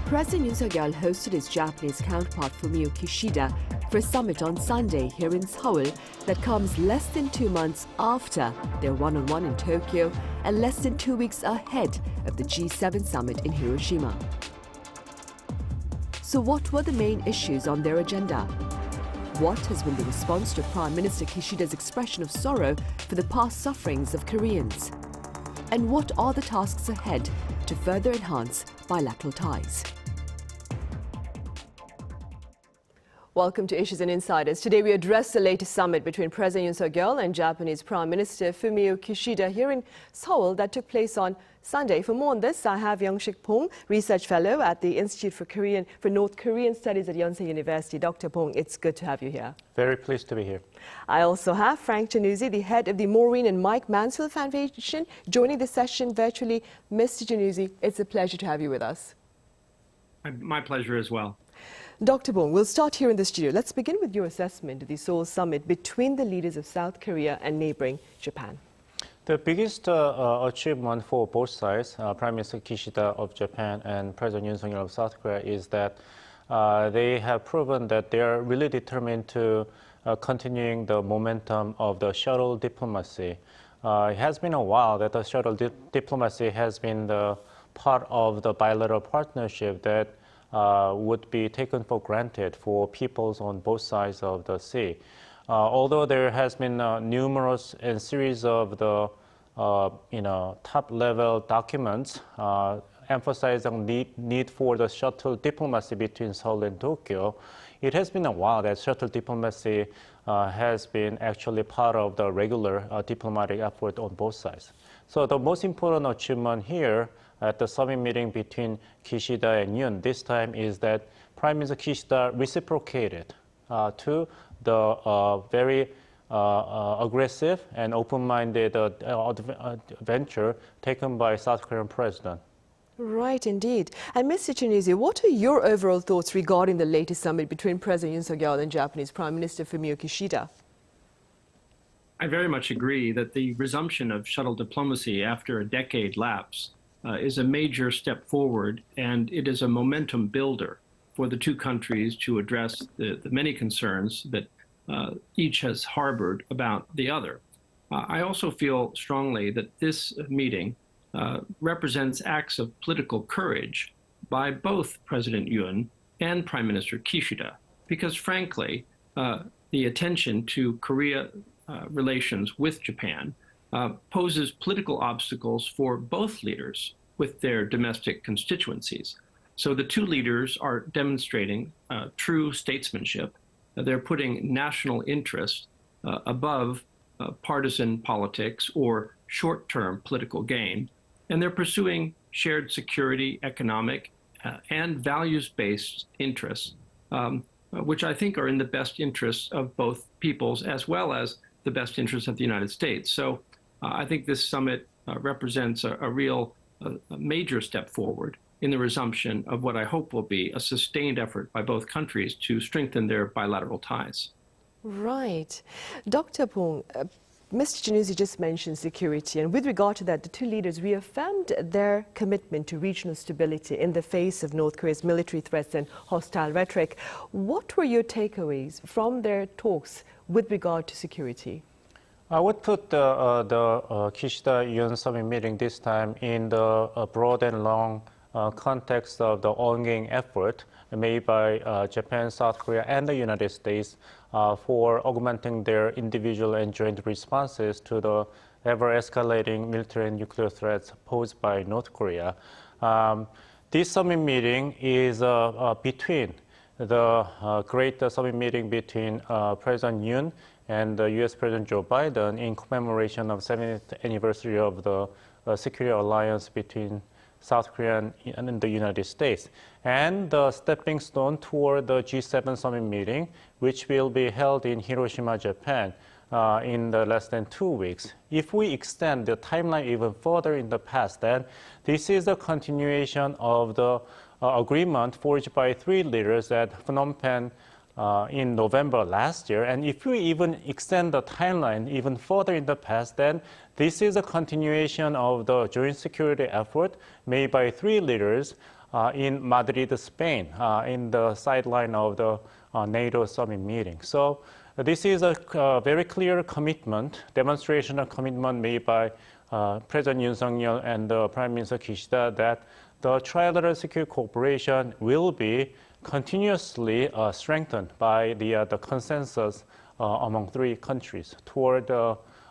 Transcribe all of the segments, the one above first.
President Yoon Suk Yeol hosted his Japanese counterpart Fumio Kishida for a summit on Sunday here in Seoul that comes less than 2 months after their one-on-one in Tokyo and less than 2 weeks ahead of the G7 summit in Hiroshima. So what were the main issues on their agenda? What has been the response to Prime Minister Kishida's expression of sorrow for the past sufferings of Koreans? And what are the tasks ahead to further enhance bilateral ties? Welcome to Issues and Insiders. Today we address the latest summit between President Yoon Suk Yeol and Japanese Prime Minister Fumio Kishida here in Seoul that took place on Sunday. For more on this, I have Youngshik Bong, Research Fellow at the Institute for North Korean Studies at Yonsei University. Dr. Bong, it's good to have you here. Very pleased to be here. I also have Frank Jannuzi, the head of the Maureen and Mike Mansfield Foundation, joining the session virtually. Mr. Jannuzi, it's a pleasure to have you with us. My pleasure as well. Dr. Bong, we'll start here in the studio. Let's begin with your assessment of the Seoul summit between the leaders of South Korea and neighboring Japan. The biggest achievement for both sides, Prime Minister Kishida of Japan and President Yoon Suk Yeol of South Korea, is that they have proven that they are really determined to continuing the momentum of the shuttle diplomacy. It has been a while that the shuttle diplomacy has been the part of the bilateral partnership that would be taken for granted for peoples on both sides of the sea. Although there has been numerous and series of the top-level documents emphasizing need for the shuttle diplomacy between Seoul and Tokyo, it has been a while that shuttle diplomacy has been actually part of the regular diplomatic effort on both sides. So the most important achievement here at the summit meeting between Kishida and Yoon this time is that Prime Minister Kishida reciprocated to the very aggressive and open-minded venture taken by South Korean President. Right, indeed. And Mr. Jannuzi, what are your overall thoughts regarding the latest summit between President Yoon Suk Yeol and Japanese Prime Minister Fumio Kishida? I very much agree that the resumption of shuttle diplomacy after a decade lapse is a major step forward, and it is a momentum builder for the two countries to address the many concerns that each has harbored about the other. I also feel strongly that this meeting represents acts of political courage by both President Yoon and Prime Minister Kishida, because frankly, the attention to Korea relations with Japan poses political obstacles for both leaders with their domestic constituencies. So the two leaders are demonstrating true statesmanship. They're putting national interest above partisan politics or short-term political gain, and they're pursuing shared security, economic, and values-based interests, which I think are in the best interests of both peoples as well as the best interests of the United States. So I think this summit represents a real major step forward in the resumption of what I hope will be a sustained effort by both countries to strengthen their bilateral ties. Right. Dr. Bong, Mr. Jannuzi just mentioned security, and with regard to that, the two leaders reaffirmed their commitment to regional stability in the face of North Korea's military threats and hostile rhetoric. What were your takeaways from their talks with regard to security? I would put the Kishida-Yoon summit meeting this time in the broad and long context of the ongoing effort made by Japan, South Korea, and the United States for augmenting their individual and joint responses to the ever-escalating military and nuclear threats posed by North Korea. This summit meeting is between the great summit meeting between President Yoon and U.S. President Joe Biden in commemoration of 70th anniversary of the security alliance between South Korea and the United States, and the stepping stone toward the G7 summit meeting, which will be held in Hiroshima, Japan, in less than 2 weeks. If we extend the timeline even further in the past, then this is a continuation of the agreement forged by three leaders at Phnom Penh in November last year. And if we even extend the timeline even further in the past, then this is a continuation of the joint security effort made by three leaders in Madrid, Spain, in the sideline of the NATO summit meeting. So this is a very clear commitment, demonstration of commitment made by President Yoon Suk Yeol and Prime Minister Kishida that the trilateral security cooperation will be continuously strengthened by the consensus among three countries toward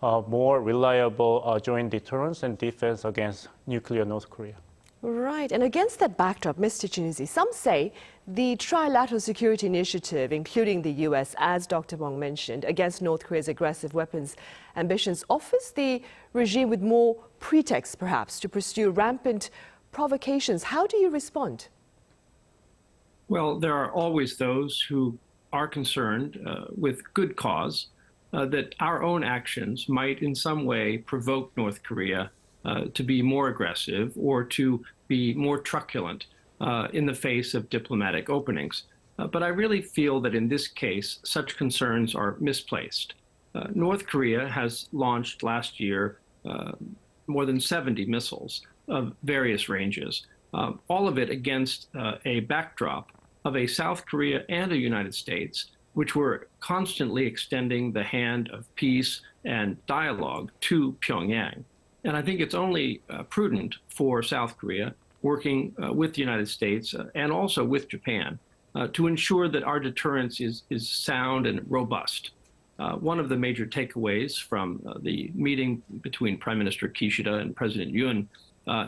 more reliable joint deterrence and defense against nuclear North Korea. Right, and against that backdrop, Mr. Jannuzi, some say the trilateral security initiative, including the U.S., as Dr. Bong mentioned, against North Korea's aggressive weapons ambitions, offers the regime with more pretexts, perhaps, to pursue rampant provocations. How do you respond? Well, there are always those who are concerned with good cause that our own actions might in some way provoke North Korea to be more aggressive or to be more truculent in the face of diplomatic openings. But I really feel that in this case, such concerns are misplaced. North Korea has launched last year more than 70 missiles of various ranges, all of it against a backdrop of a South Korea and a United States, which were constantly extending the hand of peace and dialogue to Pyongyang. And I think it's only prudent for South Korea, working with the United States and also with Japan, to ensure that our deterrence is sound and robust. One of the major takeaways from the meeting between Prime Minister Kishida and President Yoon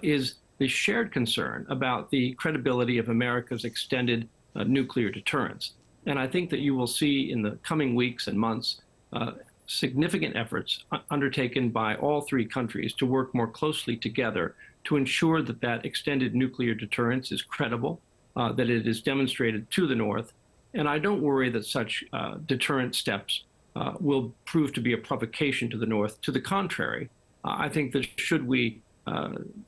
is the shared concern about the credibility of America's extended nuclear deterrence. And I think that you will see in the coming weeks and months significant efforts undertaken by all three countries to work more closely together to ensure that that extended nuclear deterrence is credible, that it is demonstrated to the North. And I don't worry that such deterrent steps will prove to be a provocation to the North. To the contrary, I think that should we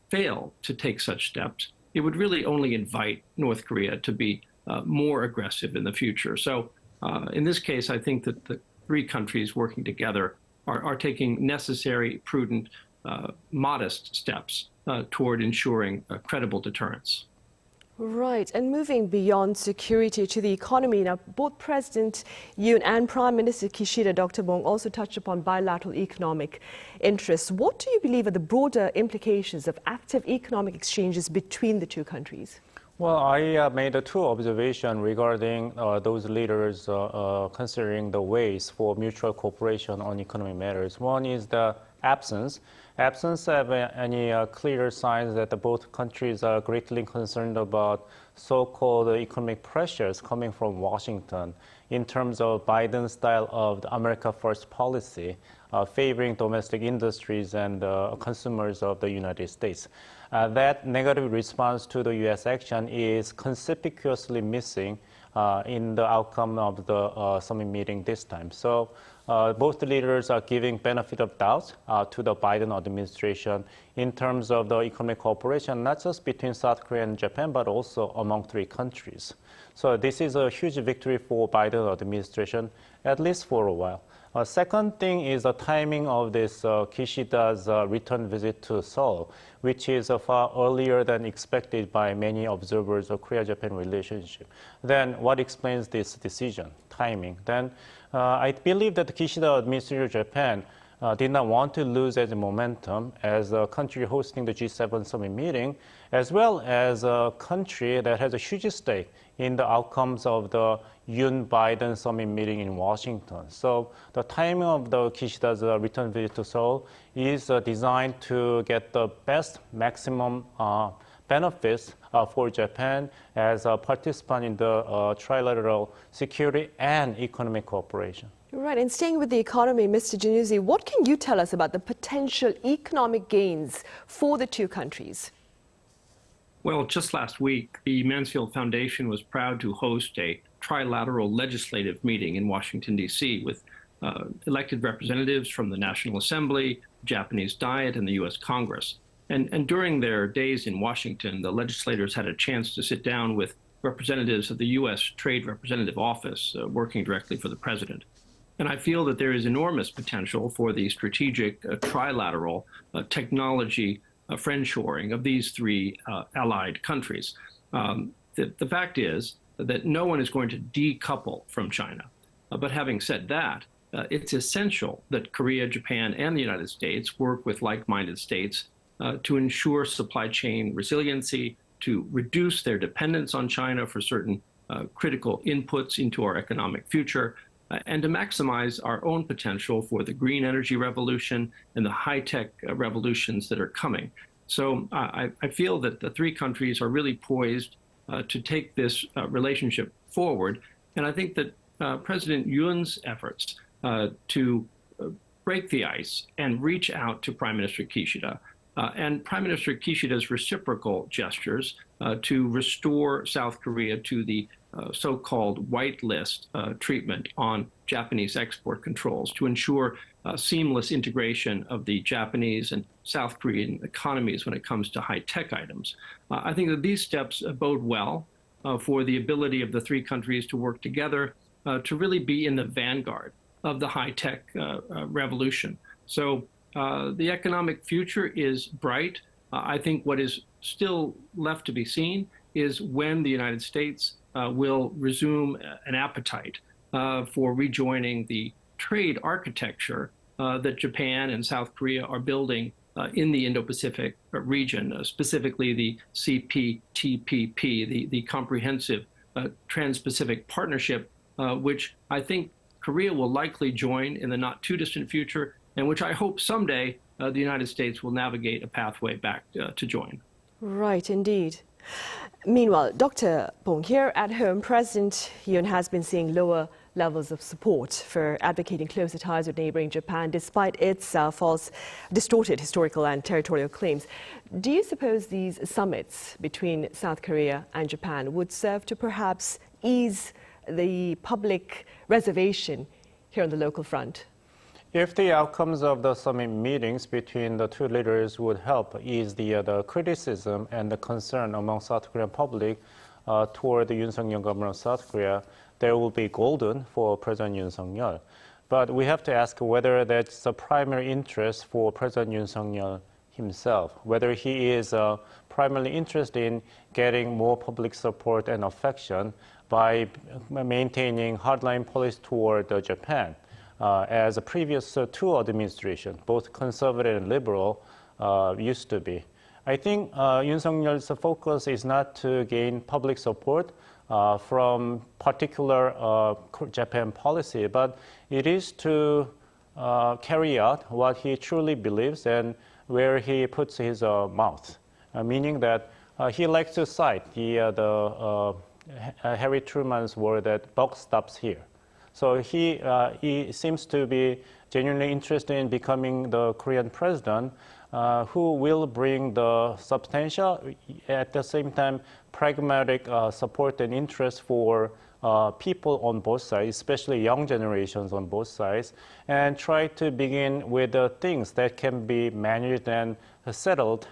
fail to take such steps, it would really only invite North Korea to be more aggressive in the future. So in this case, I think that the three countries working together are taking necessary, prudent, modest steps toward ensuring a credible deterrence. Right, and moving beyond security to the economy, now both President Yoon and Prime Minister Kishida, Dr. Bong, also touched upon bilateral economic interests. What do you believe are the broader implications of active economic exchanges between the two countries? Well, I made two observations regarding those leaders considering the ways for mutual cooperation on economic matters. One is the absence of any clear signs that both countries are greatly concerned about so-called economic pressures coming from Washington in terms of Biden's style of the America First policy, favoring domestic industries and consumers of the United States. That negative response to the U.S. action is conspicuously missing in the outcome of the summit meeting this time. So both leaders are giving benefit of doubt to the Biden administration in terms of the economic cooperation, not just between South Korea and Japan, but also among three countries. So this is a huge victory for Biden administration, at least for a while. Second thing is the timing of this Kishida's return visit to Seoul, which is far earlier than expected by many observers of Korea-Japan relationship. Then what explains this decision, timing? Then I believe that the Kishida administration of Japan did not want to lose any momentum as a country hosting the G7 summit meeting, as well as a country that has a huge stake in the outcomes of the Yoon-Biden summit meeting in Washington. So the timing of the Kishida's return visit to Seoul is designed to get the best maximum benefits for Japan as a participant in the trilateral security and economic cooperation. Right, and staying with the economy, Mr. Jannuzi, what can you tell us about the potential economic gains for the two countries? Well, just last week, the Mansfield Foundation was proud to host a trilateral legislative meeting in Washington, D.C. with elected representatives from the National Assembly, Japanese Diet, and the U.S. Congress. And during their days in Washington, the legislators had a chance to sit down with representatives of the U.S. Trade Representative Office working directly for the president. And I feel that there is enormous potential for the strategic trilateral technology friendshoring of these three allied countries. The fact is that no one is going to decouple from China. But having said that, it's essential that Korea, Japan, and the United States work with like-minded states to ensure supply chain resiliency, to reduce their dependence on China for certain critical inputs into our economic future, and to maximize our own potential for the green energy revolution and the high-tech revolutions that are coming. So I feel that the three countries are really poised to take this relationship forward. And I think that President Yoon's efforts to break the ice and reach out to Prime Minister Kishida and Prime Minister Kishida's reciprocal gestures to restore South Korea to the so-called whitelist treatment on Japanese export controls to ensure seamless integration of the Japanese and South Korean economies when it comes to high-tech items. I think that these steps bode well for the ability of the three countries to work together to really be in the vanguard of the high-tech revolution. So the economic future is bright. I think what is still left to be seen is when the United States will resume an appetite for rejoining the trade architecture that Japan and South Korea are building in the Indo-Pacific region, specifically the CPTPP, the Comprehensive Trans-Pacific Partnership, which I think Korea will likely join in the not too distant future, and which I hope someday the United States will navigate a pathway back to join. Right, indeed. Meanwhile, Dr. Bong, here at home, President Yoon has been seeing lower levels of support for advocating closer ties with neighboring Japan, despite its false, distorted historical and territorial claims. Do you suppose these summits between South Korea and Japan would serve to perhaps ease the public reservation here on the local front? If the outcomes of the summit meetings between the two leaders would help ease the criticism and the concern among South Korean public toward the Yoon Suk Yeol government of South Korea, there will be golden for President Yoon Suk Yeol. But we have to ask whether that's the primary interest for President Yoon Suk Yeol himself, whether he is primarily interested in getting more public support and affection by maintaining hardline policy toward Japan. As the previous two administrations, both conservative and liberal, used to be. I think Yoon Suk Yeol's focus is not to gain public support from particular Japan policy, but it is to carry out what he truly believes and where he puts his mouth, meaning that he likes to cite the Harry Truman's word that buck stops here. So he seems to be genuinely interested in becoming the Korean president who will bring the substantial, at the same time, pragmatic support and interest for people on both sides, especially young generations on both sides, and try to begin with the things that can be managed and settled,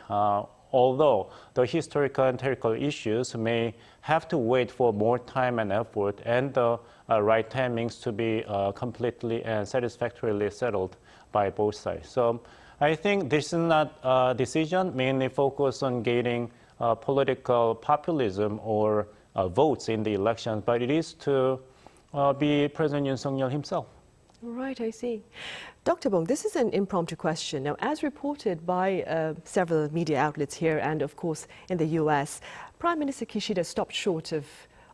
although the historical and technical issues may have to wait for more time and effort and the right timings to be completely and satisfactorily settled by both sides. So I think this is not a decision mainly focused on gaining political populism or votes in the elections, but it is to be President Yoon Suk Yeol himself. Right, I see. Dr. Bong, this is an impromptu question. Now, as reported by several media outlets here and, of course, in the US, Prime Minister Kishida stopped short of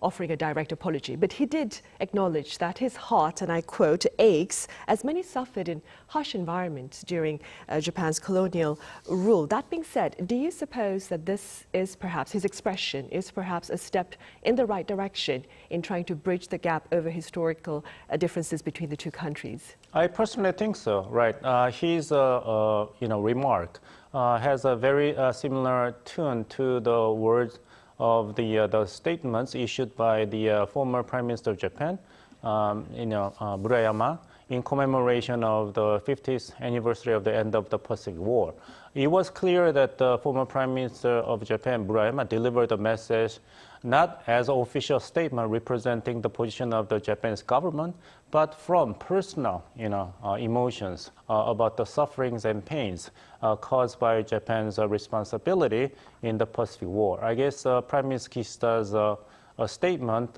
offering a direct apology, but he did acknowledge that his heart, and I quote, aches as many suffered in harsh environments during Japan's colonial rule. That being said, do you suppose that this is perhaps, his expression is perhaps a step in the right direction in trying to bridge the gap over historical differences between the two countries? I personally think so, right. His remark has a very similar tune to the words of the statements issued by the former Prime Minister of Japan, Murayama, in commemoration of the 50th anniversary of the end of the Pacific War. It was clear that the former Prime Minister of Japan, Murayama, delivered a message not as an official statement representing the position of the Japanese government, but from personal, emotions about the sufferings and pains caused by Japan's responsibility in the Pacific War. I guess Prime Minister Kishida's statement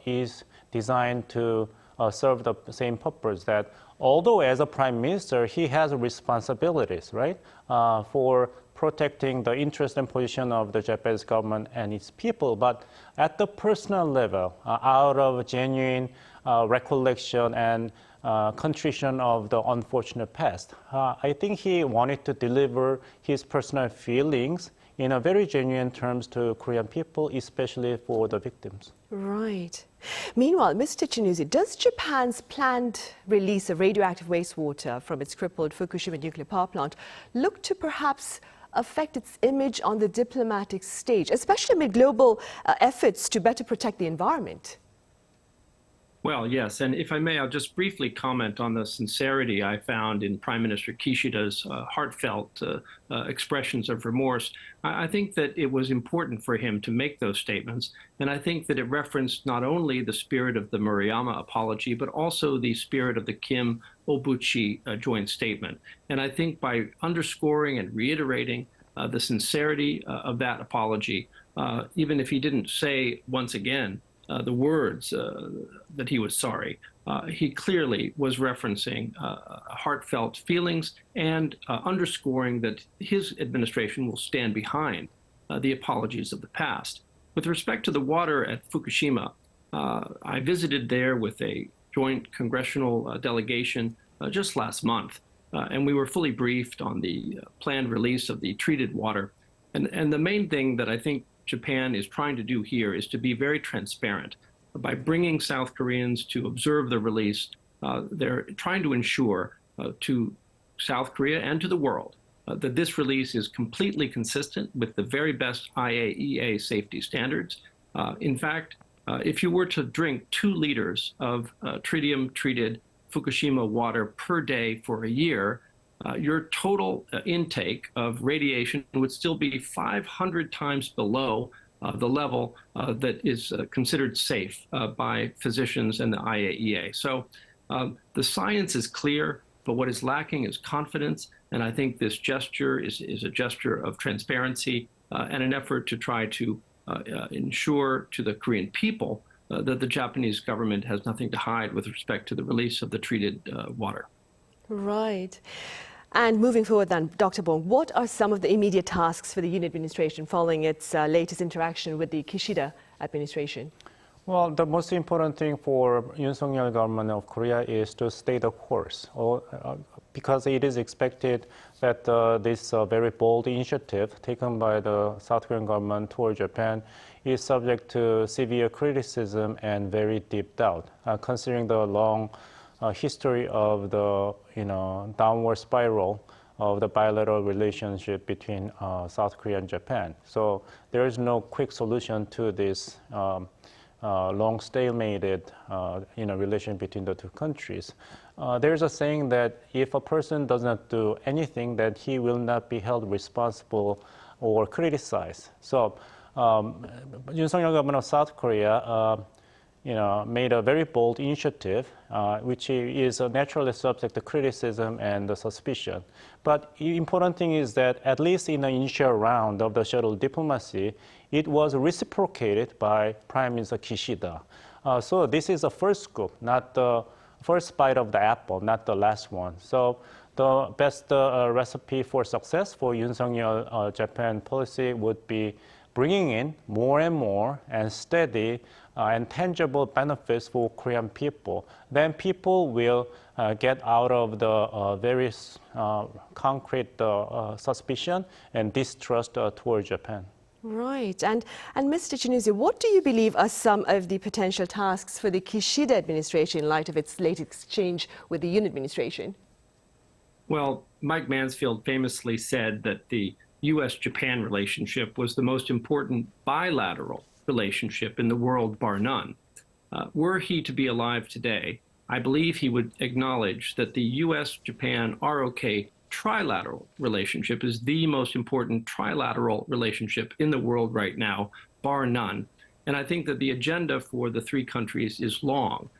is designed to serve the same purpose, that although as a prime minister, he has responsibilities, right, for protecting the interest and position of the Japanese government and its people, but at the personal level, out of genuine recollection and contrition of the unfortunate past, I think he wanted to deliver his personal feelings in a very genuine terms to Korean people, especially for the victims. Right. Meanwhile, Mr. Jannuzi, does Japan's planned release of radioactive wastewater from its crippled Fukushima nuclear power plant look to perhaps affect its image on the diplomatic stage, especially amid global efforts to better protect the environment? Well, yes, and if I may, I'll just briefly comment on the sincerity I found in Prime Minister Kishida's heartfelt expressions of remorse. I think that it was important for him to make those statements, and I think that it referenced not only the spirit of the Murayama apology, but also the spirit of the Kim-Obuchi joint statement. And I think by underscoring and reiterating the sincerity of that apology, even if he didn't say once again the words that he was sorry, he clearly was referencing heartfelt feelings and underscoring that his administration will stand behind the apologies of the past. With respect to the water at Fukushima, I visited there with a joint congressional delegation just last month, and we were fully briefed on the planned release of the treated water. And the main thing that I think Japan is trying to do here is to be very transparent. By bringing South Koreans to observe the release, they're trying to ensure to South Korea and to the world that this release is completely consistent with the very best IAEA safety standards. In fact, if you were to drink 2 liters of tritium-treated Fukushima water per day for a year, your total intake of radiation would still be 500 times below the level that is considered safe by physicians and the IAEA. So the science is clear, but what is lacking is confidence. And I think this gesture is a gesture of transparency and an effort to try to ensure to the Korean people that the Japanese government has nothing to hide with respect to the release of the treated water. Right. And moving forward then, Dr. Bong, what are some of the immediate tasks for the Yoon administration following its latest interaction with the Kishida administration? Well, the most important thing for Yoon Suk Yeol government of Korea is to stay the course, because it is expected that this very bold initiative taken by the South Korean government toward Japan is subject to severe criticism and very deep doubt, considering the long history of the downward spiral of the bilateral relationship between South Korea and Japan. So there is no quick solution to this long stalemated relation between the two countries. There's a saying that if a person does not do anything, that he will not be held responsible or criticized. So Yoon Suk Yeol government of South Korea made a very bold initiative, which is naturally subject to criticism and suspicion. But the important thing is that at least in the initial round of the shuttle diplomacy, it was reciprocated by Prime Minister Kishida. So this is the first scoop, not the first bite of the apple, not the last one. So the best recipe for success for Yoon Suk Yeol Japan policy would be bringing in more and more and steady and tangible benefits for Korean people. Then people will get out of the very concrete suspicion and distrust towards Japan. Right. And Mr. Jannuzi, what do you believe are some of the potential tasks for the Kishida administration in light of its latest exchange with the Yoon administration? Well, Mike Mansfield famously said that the U.S.-Japan relationship was the most important bilateral relationship in the world, bar none. Were he to be alive today, I believe he would acknowledge that the U.S.-Japan ROK trilateral relationship is the most important trilateral relationship in the world right now, bar none. And I think that the agenda for the three countries is long.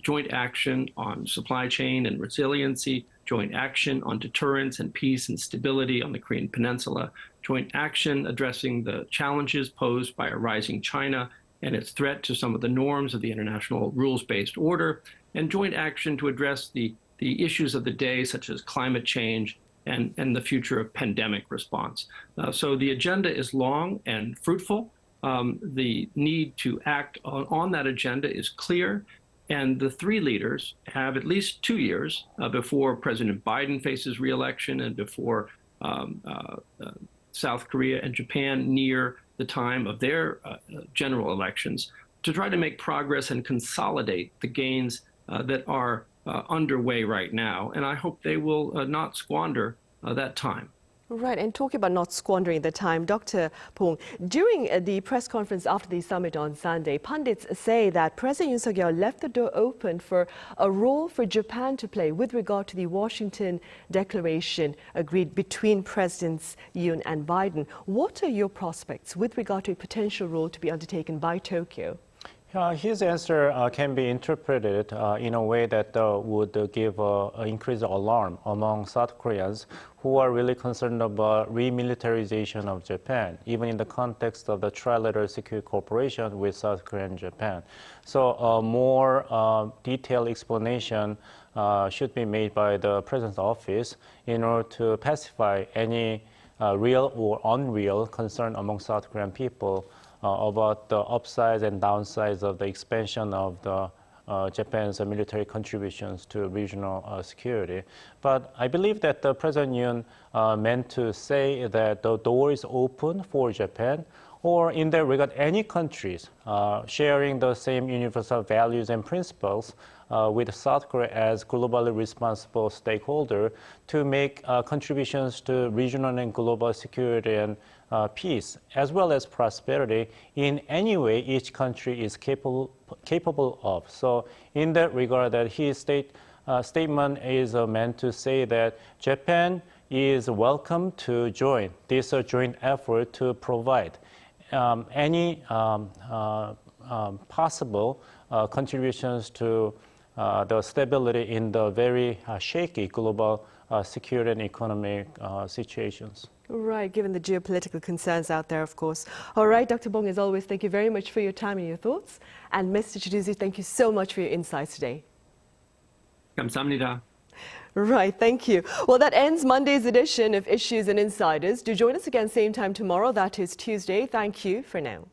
Joint action on supply chain and resiliency, joint action on deterrence and peace and stability on the Korean Peninsula, joint action addressing the challenges posed by a rising China and its threat to some of the norms of the international rules-based order, and joint action to address the issues of the day, such as climate change and the future of pandemic response. So the agenda is long and fruitful. The need to act on that agenda is clear. And the three leaders have at least 2 years before President Biden faces re-election and before South Korea and Japan near the time of their general elections to try to make progress and consolidate the gains that are underway right now. And I hope they will not squander that time. Right, and talking about not squandering the time, Dr. Bong, during the press conference after the summit on Sunday, pundits say that President Yoon Suk Yeol left the door open for a role for Japan to play with regard to the Washington Declaration agreed between Presidents Yoon and Biden. What are your prospects with regard to a potential role to be undertaken by Tokyo? His answer can be interpreted in a way that would give increased alarm among South Koreans who are really concerned about remilitarization of Japan, even in the context of the trilateral security cooperation with South Korea and Japan. So a more detailed explanation should be made by the President's office in order to pacify any real or unreal concern among South Korean people about the upsides and downsides of the expansion of the Japan's military contributions to regional security. But I believe that President Yoon meant to say that the door is open for Japan, or in that regard, any countries sharing the same universal values and principles with South Korea as globally responsible stakeholder to make contributions to regional and global security and peace, as well as prosperity in any way each country is capable of. So in that regard, that his statement is meant to say that Japan is welcome to join this joint effort to provide any possible contributions to the stability in the very shaky global security and economic situations. Right, given the geopolitical concerns out there, of course. All right, Dr. Bong, as always, thank you very much for your time and your thoughts. And Mr. Jannuzi, thank you so much for your insights today. 감사합니다. Right, thank you. Well, that ends Monday's edition of Issues and Insiders. Do join us again same time tomorrow. That is Tuesday. Thank you for now.